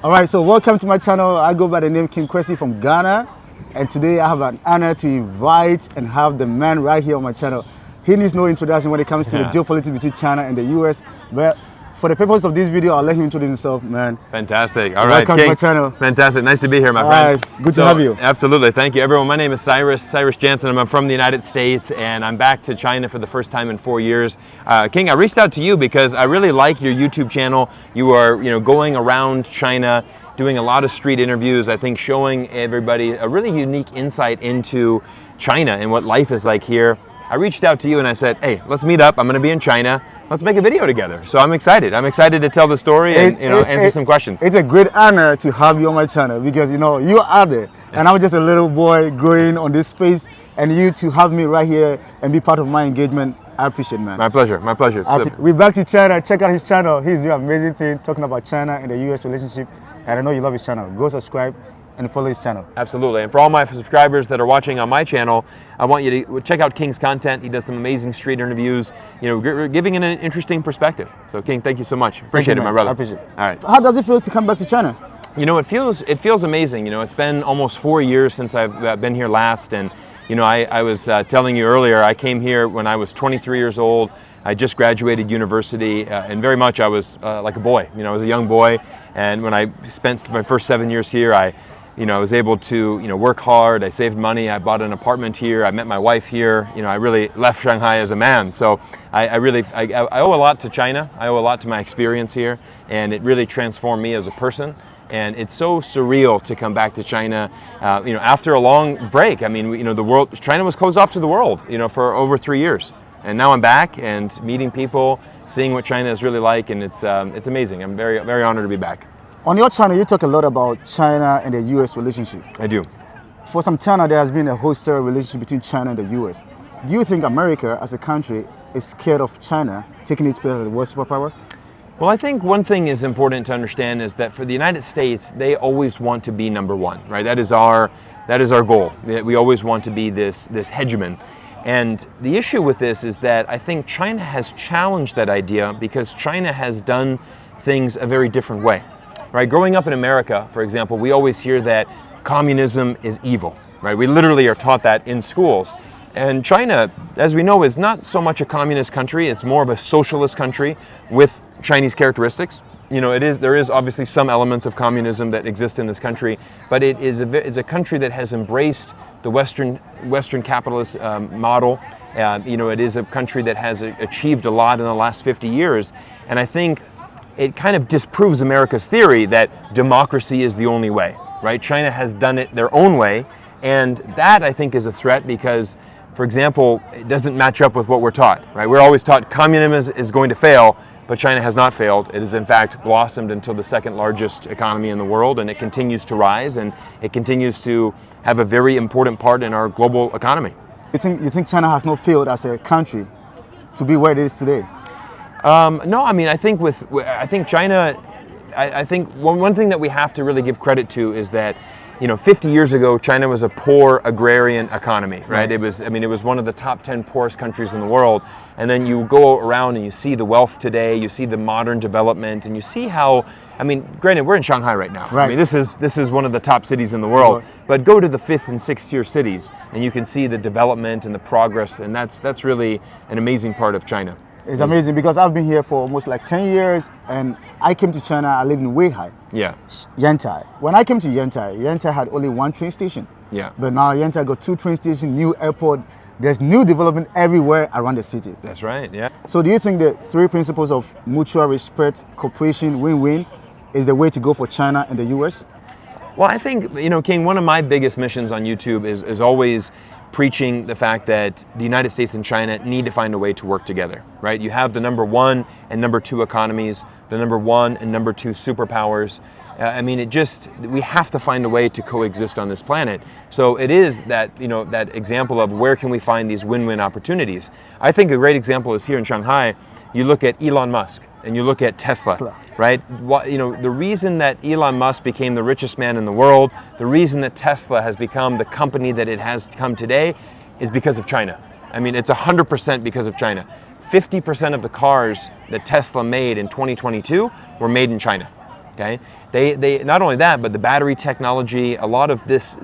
All right, so welcome to my channel. I go by the name King Kwesi from Ghana, and today I have an honor to invite and have the man right here on my channel. He needs no introduction when it comes to the geopolitics between China and the US, but for the purpose of this video, I'll let him introduce himself, man. Fantastic. All right, welcome King. to my channel. Fantastic. Nice to be here, my friend. Good to have you. Absolutely. Thank you, everyone. My name is Cyrus Janssen. I'm from the United States, and I'm back to China for the first time in 4 years. King, I reached out to you because I really like your YouTube channel. You are, going around China, doing a lot of street interviews. I think showing everybody a really unique insight into China and what life is like here. I reached out to you and I said, hey, let's meet up. I'm going to be in China. Let's make a video together. So I'm excited. I'm excited to tell the story and answer some questions. It's a great honor to have you on my channel because you are there and I'm just a little boy growing on this space, and you to have me right here and be part of my engagement, I appreciate it, man. My pleasure. My pleasure. We're back to China. Check out his channel. He's doing amazing thing talking about China and the US relationship. And I know you love his channel. Go subscribe and follow his channel. Absolutely. And for all my subscribers that are watching on my channel, I want you to check out King's content. He does some amazing street interviews, giving an interesting perspective. So King, thank you so much. Appreciate it, my brother. I appreciate it. All right. How does it feel to come back to China? It feels amazing. It's been almost 4 years since I've been here last, and I was telling you earlier, I came here when I was 23 years old. I just graduated university, and very much I was like a boy. I was a young boy, and when I spent my first 7 years here, I was able to work hard. I saved money. I bought an apartment here. I met my wife here. I really left Shanghai as a man. So I owe a lot to China. I owe a lot to my experience here, and it really transformed me as a person. And it's so surreal to come back to China, after a long break. I mean, China was closed off to the world, for over 3 years. And now I'm back and meeting people, seeing what China is really like, and it's amazing. I'm very, very honored to be back. On your channel, you talk a lot about China and the US relationship. I do. For some time now, there has been a hostile relationship between China and the US. Do you think America as a country is scared of China taking its place as the world superpower? Well, I think one thing is important to understand is that for the United States, they always want to be number one, right? That is our goal. We always want to be this hegemon. And the issue with this is that I think China has challenged that idea because China has done things a very different way, right? Growing up in America, for example, we always hear that communism is evil, right? We literally are taught that in schools. And China, as we know, is not so much a communist country. It's more of a socialist country with Chinese characteristics. There is obviously some elements of communism that exist in this country, but it's a country that has embraced the Western capitalist model. It is a country that has achieved a lot in the last 50 years, and I think it kind of disproves America's theory that democracy is the only way, right? China has done it their own way, and that I think is a threat because, for example, it doesn't match up with what we're taught, right? We're always taught communism is going to fail, but China has not failed. It has in fact blossomed into the second largest economy in the world, and it continues to rise, and it continues to have a very important part in our global economy. You think China has not failed as a country to be where it is today? No, I mean, I think China, I think one thing that we have to really give credit to is that 50 years ago, China was a poor agrarian economy, right? It was one of the top 10 poorest countries in the world. And then you go around and you see the wealth today, you see the modern development, and you see how, granted, we're in Shanghai right now. Right. This is one of the top cities in the world. But go to the 5th and 6th tier cities, and you can see the development and the progress, and that's really an amazing part of China. It's amazing because I've been here for almost like 10 years, and I came to China. I lived in Weihai, Yantai. When I came to Yantai had only one train station. Yeah. But now Yantai got 2 train stations, new airport. There's new development everywhere around the city. That's right, yeah. So do you think the 3 principles of mutual respect, cooperation, win-win is the way to go for China and the US? Well, I think, King, one of my biggest missions on YouTube is always preaching the fact that the United States and China need to find a way to work together, right? You have the number 1 and number 2 economies, the number 1 and number 2 superpowers. We have to find a way to coexist on this planet. So it is that, that example of where can we find these win-win opportunities. I think a great example is here in Shanghai. You look at Elon Musk and you look at Tesla, right? The reason that Elon Musk became the richest man in the world, the reason that Tesla has become the company that it has come today is because of China. It's 100% because of China. 50% of the cars that Tesla made in 2022 were made in China. Okay, they not only that, but the battery technology, a lot of this,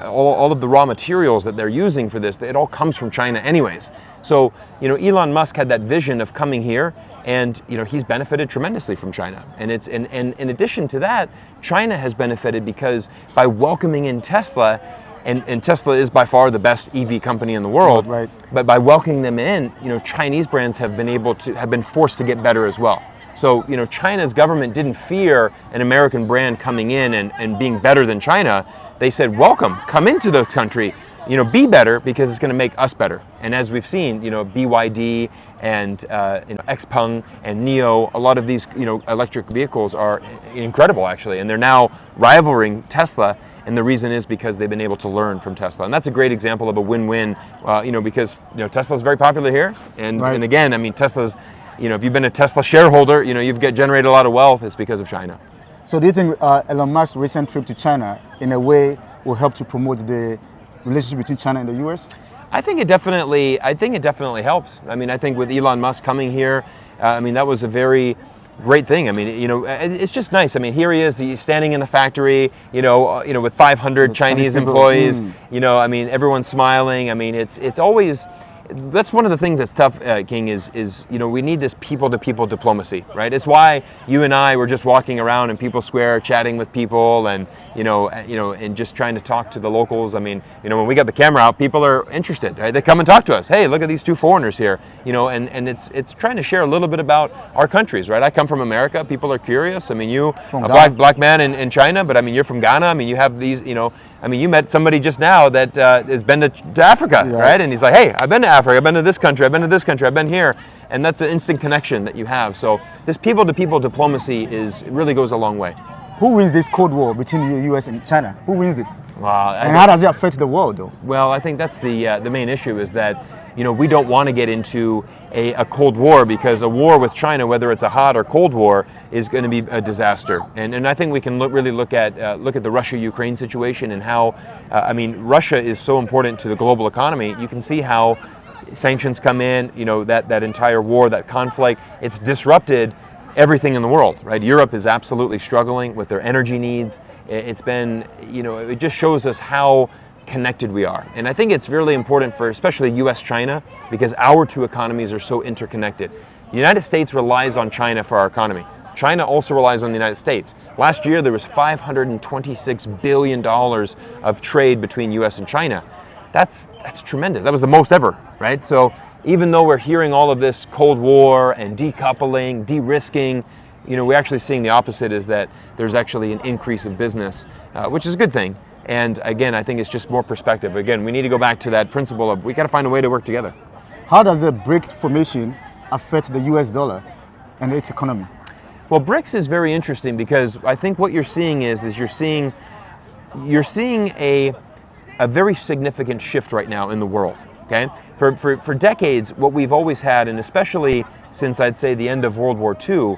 all of the raw materials that they're using for this, it all comes from China anyways. So, Elon Musk had that vision of coming here, and he's benefited tremendously from China. And and in addition to that, China has benefited because by welcoming in Tesla, and Tesla is by far the best EV company in the world. Right. But by welcoming them in, Chinese brands have been forced to get better as well. So, China's government didn't fear an American brand coming in and being better than China. They said, welcome, come into the country, be better because it's going to make us better. And as we've seen, BYD and Xpeng and NIO, a lot of these, electric vehicles are incredible actually, and they're now rivaling Tesla. And the reason is because they've been able to learn from Tesla. And that's a great example of a win-win, because Tesla's very popular here. And, right. and again, I mean, Tesla's, if you've been a Tesla shareholder, you've generated a lot of wealth, it's because of China. So do you think Elon Musk's recent trip to China, in a way, will help to promote the relationship between China and the US? I think it definitely helps. I mean, I think with Elon Musk coming here, that was a very great thing. I mean, it's just nice. I mean, here he is, he's standing in the factory, with 500 Chinese employees. Everyone's smiling. I mean, it's always, that's one of the things that's tough, King, is we need this people-to-people diplomacy, right? It's why you and I were just walking around in People's Square, chatting with people, and and just trying to talk to the locals. I mean, when we got the camera out, people are interested, right? They come and talk to us. Hey, look at these two foreigners here, and it's trying to share a little bit about our countries, right? I come from America. People are curious. I mean, you, from a black man in China, but I mean, you're from Ghana. I mean, you have these, you met somebody just now that has been to Africa, right? And he's like, hey, I've been to Africa, I've been to this country, I've been to this country, I've been here. And that's an instant connection that you have. So this people-to-people diplomacy really goes a long way. Who wins this Cold War between the US and China? Who wins this? Well, and how does it affect the world, though? Well, I think that's the main issue is that, we don't want to get into a Cold War, because a war with China, whether it's a hot or cold war, is going to be a disaster. And I think we can really look at the Russia-Ukraine situation and how, Russia is so important to the global economy. You can see how sanctions come in, that entire war, that conflict, it's disrupted everything in the world, right? Europe is absolutely struggling with their energy needs. It's been, it just shows us how connected we are. And I think it's really important for especially US-China, because our two economies are so interconnected. The United States relies on China for our economy. China also relies on the United States. Last year, there was $526 billion of trade between US and China. That's tremendous. That was the most ever, right? So even though we're hearing all of this Cold War and decoupling, de-risking, we're actually seeing the opposite, is that there's actually an increase of business, which is a good thing. And again, I think it's just more perspective. Again, we need to go back to that principle of we got to find a way to work together. How does the BRIC formation affect the US dollar and its economy? Well, BRICS is very interesting because I think what you're seeing is you're seeing a very significant shift right now in the world. Okay, for decades, what we've always had, and especially since I'd say the end of World War II,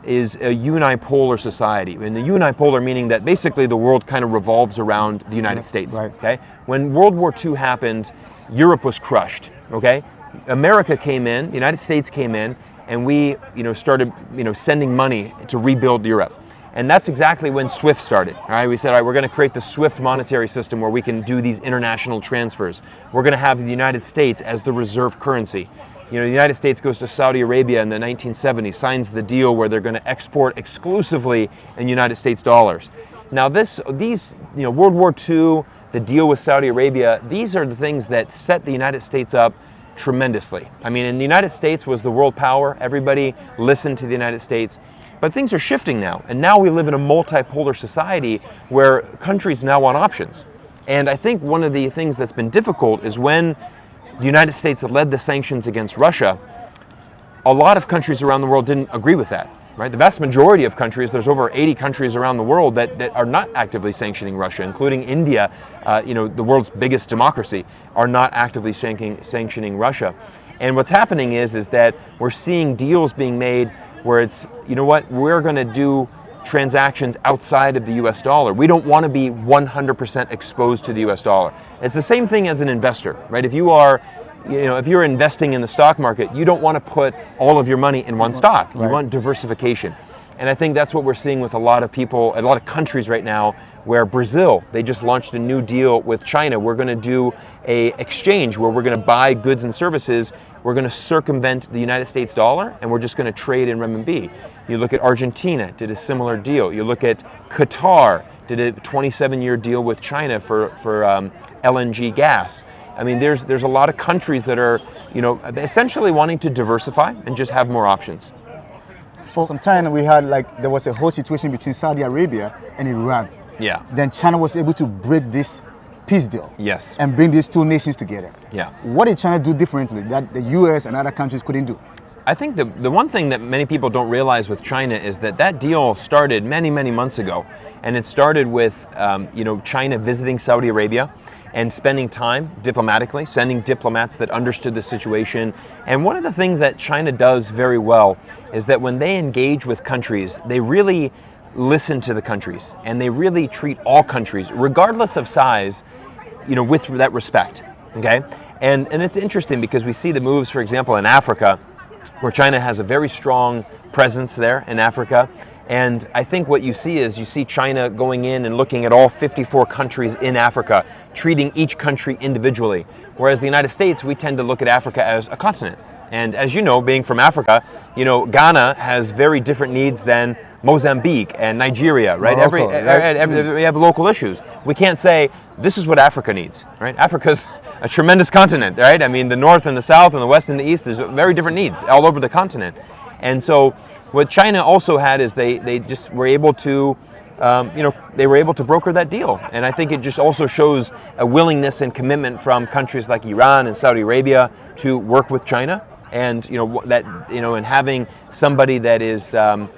is a unipolar society. And the unipolar meaning that basically the world kind of revolves around the United States. Right. Okay, when World War II happened, Europe was crushed. Okay, America came in, the United States came in, and we started sending money to rebuild Europe. And that's exactly when SWIFT started. All right, we said, all right, we're going to create the SWIFT monetary system where we can do these international transfers. We're going to have the United States as the reserve currency. The United States goes to Saudi Arabia in the 1970s, signs the deal where they're going to export exclusively in United States dollars. Now these, World War II, the deal with Saudi Arabia, these are the things that set the United States up tremendously. And the United States was the world power. Everybody listened to the United States. But things are shifting now. And now we live in a multipolar society where countries now want options. And I think one of the things that's been difficult is when the United States led the sanctions against Russia, a lot of countries around the world didn't agree with that. Right? The vast majority of countries, there's over 80 countries around the world that are not actively sanctioning Russia, including India, the world's biggest democracy, are not actively sanctioning Russia. And what's happening is that we're seeing deals being made where it's, we're going to do transactions outside of the US dollar. We don't want to be 100% exposed to the US dollar. It's the same thing as an investor, right? If you are, if you're investing in the stock market, you don't want to put all of your money in one stock. You want diversification. And I think that's what we're seeing with a lot of people, a lot of countries right now, where Brazil, they just launched a new deal with China. We're going to do a exchange where we're going to buy goods and services. We're going to circumvent the United States dollar, and we're just going to trade in renminbi. You look at Argentina, did a similar deal. You look at Qatar, did a 27-year deal with China for LNG gas. I mean, there's a lot of countries that are, essentially wanting to diversify and just have more options. For some time, we had there was a whole situation between Saudi Arabia and Iran. Yeah. Then China was able to break this peace deal. Yes. And bring these two nations together. Yeah. What did China do differently that the U.S. and other countries couldn't do? I think the one thing that many people don't realize with China is that deal started many, many months ago. And it started with, China visiting Saudi Arabia and spending time diplomatically, sending diplomats that understood the situation. And one of the things that China does very well is that when they engage with countries, they really listen to the countries, and they really treat all countries, regardless of size, with that respect, okay? And it's interesting because we see the moves, for example, in Africa, where China has a very strong presence there in Africa. And I think what you see China going in and looking at all 54 countries in Africa, treating each country individually. Whereas the United States, we tend to look at Africa as a continent. And as you know, being from Africa, Ghana has very different needs than Mozambique and Nigeria, right? We have local issues. We can't say, this is what Africa needs, right? Africa's a tremendous continent, right? I mean, the north and the south and the west and the east is very different needs all over the continent. And so what China also had is they just were able to, they were able to broker that deal. And I think it just also shows a willingness and commitment from countries like Iran and Saudi Arabia to work with China. And and having somebody that is a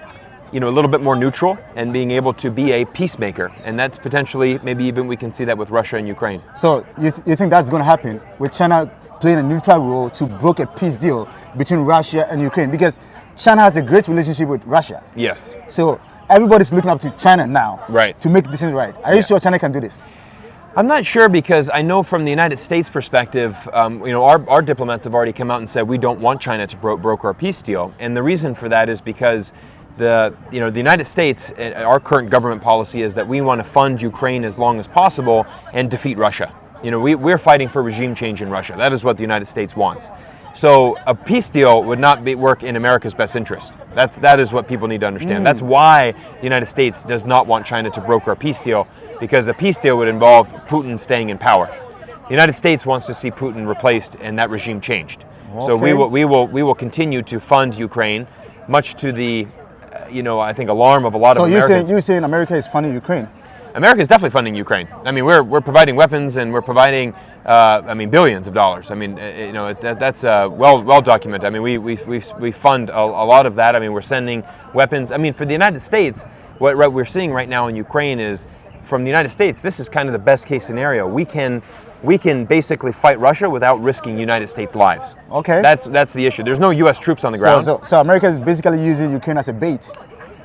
little bit more neutral and being able to be a peacemaker, and that's potentially maybe even we can see that with Russia and Ukraine. So you think that's going to happen with China playing a neutral role to broker a peace deal between Russia and Ukraine? Because China has a great relationship with Russia. Yes. So everybody's looking up to China now, right, to make decisions right. Are you sure China can do this? I'm not sure, because I know from the United States perspective, our diplomats have already come out and said we don't want China to broker a peace deal, and the reason for that is because the United States, our current government policy is that we want to fund Ukraine as long as possible and defeat Russia. We're fighting for regime change in Russia. That is what the United States wants. So a peace deal would not work in America's best interest. That is what people need to understand. That's why the United States does not want China to broker a peace deal, because a peace deal would involve Putin staying in power. The United States wants to see Putin replaced and that regime changed. Okay. So we will continue to fund Ukraine, much to the, I think, alarm of a lot of Americans. So you're saying America is funding Ukraine? America is definitely funding Ukraine. I mean, we're providing weapons, and we're providing, billions of dollars. I mean, that's well documented. I mean, we fund a lot of that. I mean, we're sending weapons. I mean, for the United States, what we're seeing right now in Ukraine is, from the United States, this is kind of the best case scenario. We can basically fight Russia without risking United States lives. Okay. That's the issue. There's no U.S. troops on the ground. So America is basically using Ukraine as a bait.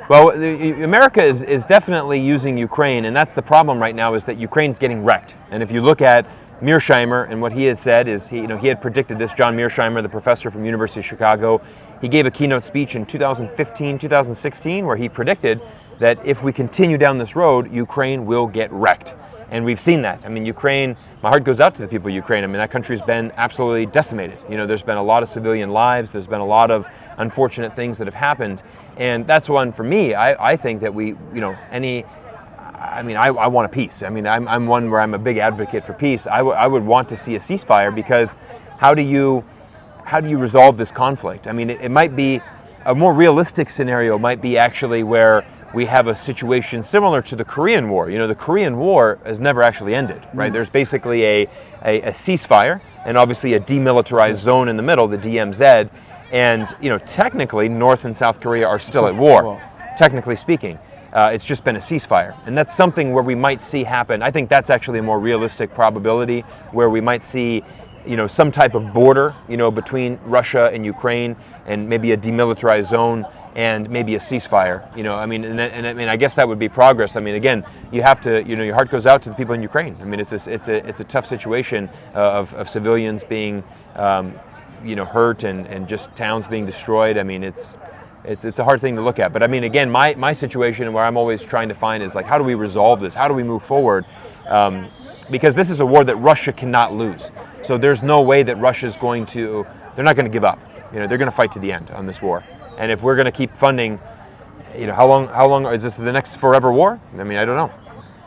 Well, America is definitely using Ukraine, and that's the problem right now, is that Ukraine's getting wrecked. And if you look at Mearsheimer and what he had said is, he had predicted this. John Mearsheimer, the professor from University of Chicago, he gave a keynote speech in 2015, 2016, where he predicted that if we continue down this road, Ukraine will get wrecked. And we've seen that. I mean, Ukraine, my heart goes out to the people of Ukraine. I mean, that country's been absolutely decimated. There's been a lot of civilian lives. There's been a lot of unfortunate things that have happened. And that's one, for me, I think that I want a peace. I mean, I'm one where I'm a big advocate for peace. I would want to see a ceasefire, because how do you resolve this conflict? I mean, it might be, a more realistic scenario might be actually where we have a situation similar to the Korean War. The Korean War has never actually ended, right? There's basically a ceasefire, and obviously a demilitarized zone in the middle, the DMZ, and technically North and South Korea are still at war, technically speaking. It's just been a ceasefire, and that's something where we might see happen. I think that's actually a more realistic probability, where we might see some type of border between Russia and Ukraine, and maybe a demilitarized zone, and maybe a ceasefire. I guess that would be progress. I mean, again, you have to, your heart goes out to the people in Ukraine. I mean, it's a tough situation of civilians being hurt, and just towns being destroyed. I mean, It's a hard thing to look at. But I mean, again, my situation where I'm always trying to find is like, how do we resolve this? How do we move forward? Because this is a war that Russia cannot lose. So there's no way that Russia's they're not going to give up. You know, they're going to fight to the end on this war. And if we're going to keep funding, you know, how long is this the next forever war? I mean, I don't know.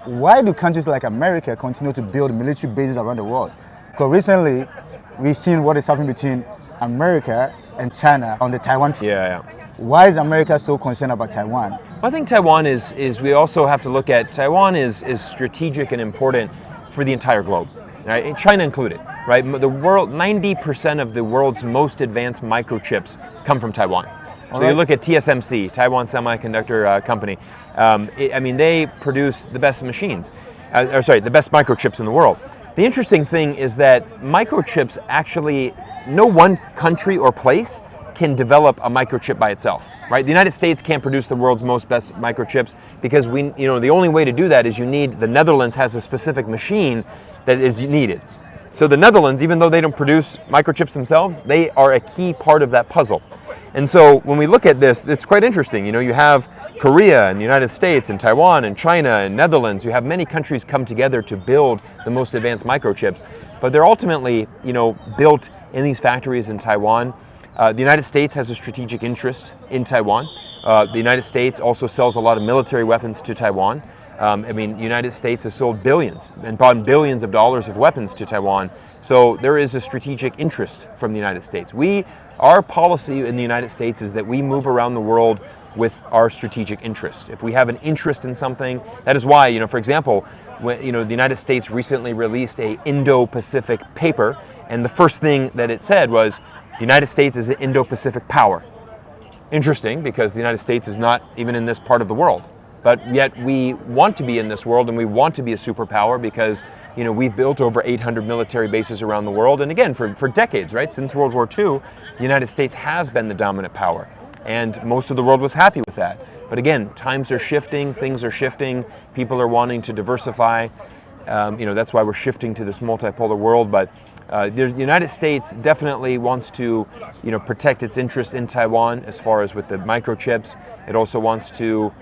Why do countries like America continue to build military bases around the world? Because recently, we've seen what is happening between America and China on the Taiwan. Yeah. Why is America so concerned about Taiwan? I think Taiwan is we also have to look at Taiwan is strategic and important for the entire globe, right? China included, right? The world, 90% of the world's most advanced microchips come from Taiwan. So you look at TSMC, Taiwan Semiconductor Company. I mean, they produce the best machines, the best microchips in the world. The interesting thing is that microchips actually, no one country or place can develop a microchip by itself, right? The United States can't produce the world's best microchips because the only way to do that is the Netherlands has a specific machine that is needed. So the Netherlands, even though they don't produce microchips themselves, they are a key part of that puzzle. And so when we look at this, it's quite interesting. You know, you have Korea and the United States and Taiwan and China and Netherlands. You have many countries come together to build the most advanced microchips, but they're ultimately, built in these factories in Taiwan. The United States has a strategic interest in Taiwan. The United States also sells a lot of military weapons to Taiwan. The United States has sold billions and bought billions of dollars of weapons to Taiwan. So there is a strategic interest from the United States. Our policy in the United States is that we move around the world with our strategic interest. If we have an interest in something, that is why, for example, the United States recently released a Indo-Pacific paper, and the first thing that it said was, the United States is an Indo-Pacific power. Interesting, because the United States is not even in this part of the world. But yet we want to be in this world and we want to be a superpower because, we've built over 800 military bases around the world. And again, for decades, right? Since World War II, the United States has been the dominant power. And most of the world was happy with that. But again, times are shifting, things are shifting, people are wanting to diversify. That's why we're shifting to this multipolar world. But the United States definitely wants to, protect its interest in Taiwan as far as with the microchips. It also wants to,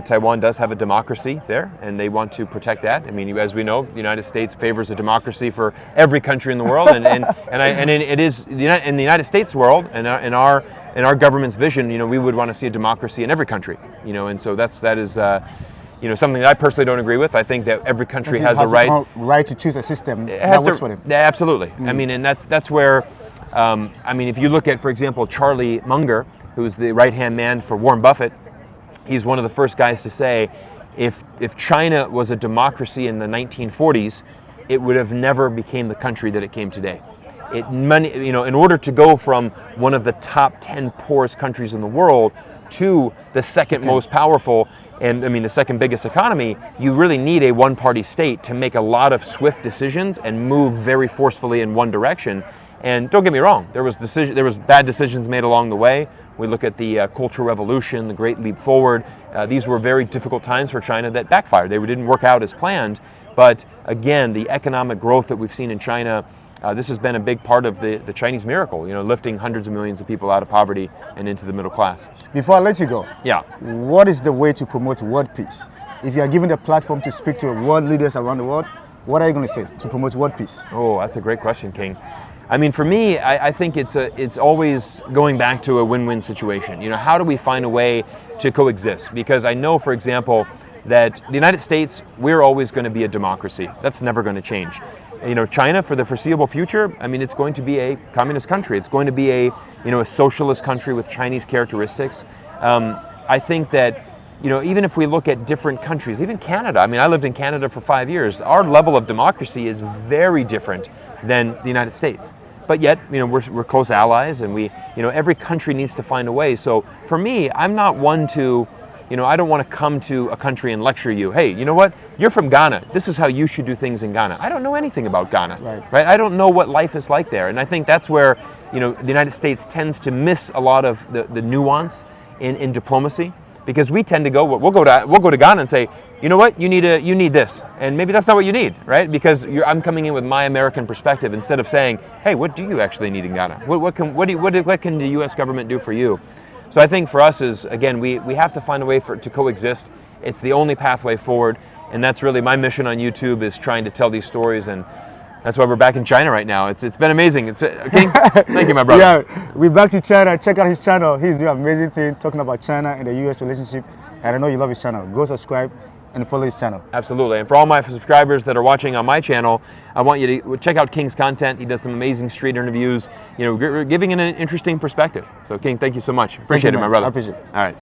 Taiwan does have a democracy there, and they want to protect that. I mean, as we know, the United States favors a democracy for every country in the world, and it is in the United States world, and in our government's vision, we would want to see a democracy in every country, and so that is. Something that I personally don't agree with. I think that every country has a right to choose a system that works for them. Yeah, absolutely. I mean, and that's where, if you look at, for example, Charlie Munger, who's the right-hand man for Warren Buffett, he's one of the first guys to say, if China was a democracy in the 1940s, it would have never became the country that it came today. In order to go from one of the top 10 poorest countries in the world to the second most powerful, and the second biggest economy, you really need a one-party state to make a lot of swift decisions and move very forcefully in one direction. And don't get me wrong, there was bad decisions made along the way. We look at the Cultural Revolution, the Great Leap Forward. These were very difficult times for China that backfired. They didn't work out as planned. But again, the economic growth that we've seen in China, this has been a big part of the Chinese miracle, lifting hundreds of millions of people out of poverty and into the middle class. Before I let you go, yeah, what is the way to promote world peace? If you are given the platform to speak to world leaders around the world, what are you going to say to promote world peace? Oh, that's a great question, King. For me, I think it's always going back to a win-win situation. How do we find a way to coexist? Because I know, for example, that the United States, we're always going to be a democracy. That's never going to change. China, for the foreseeable future, it's going to be a communist country. It's going to be a socialist country with Chinese characteristics. I think that, even if we look at different countries, even Canada, I lived in Canada for 5 years, our level of democracy is very different than the United States. But yet, we're close allies, and every country needs to find a way. So for me, I'm not one to, I don't want to come to a country and lecture you. Hey, you know what? You're from Ghana. This is how you should do things in Ghana. I don't know anything about Ghana, right? I don't know what life is like there. And I think that's where, the United States tends to miss a lot of the nuance in diplomacy, because we tend to we'll go to Ghana and say, you know what, you need this, and maybe that's not what you need, right? Because I'm coming in with my American perspective instead of saying, hey, what do you actually need in Ghana? What can the U.S. government do for you? So I think for us is, again, we have to find a way to coexist. It's the only pathway forward, and that's really my mission on YouTube, is trying to tell these stories, and that's why we're back in China right now. It's been amazing. King, thank you, my brother. Yeah, we're back to China. Check out his channel. He's doing amazing thing talking about China and the US relationship. And I know you love his channel. Go subscribe and follow his channel. Absolutely. And for all my subscribers that are watching on my channel, I want you to check out King's content. He does some amazing street interviews, giving an interesting perspective. So King, thank you so much. Appreciate it, my brother. I appreciate it. All right.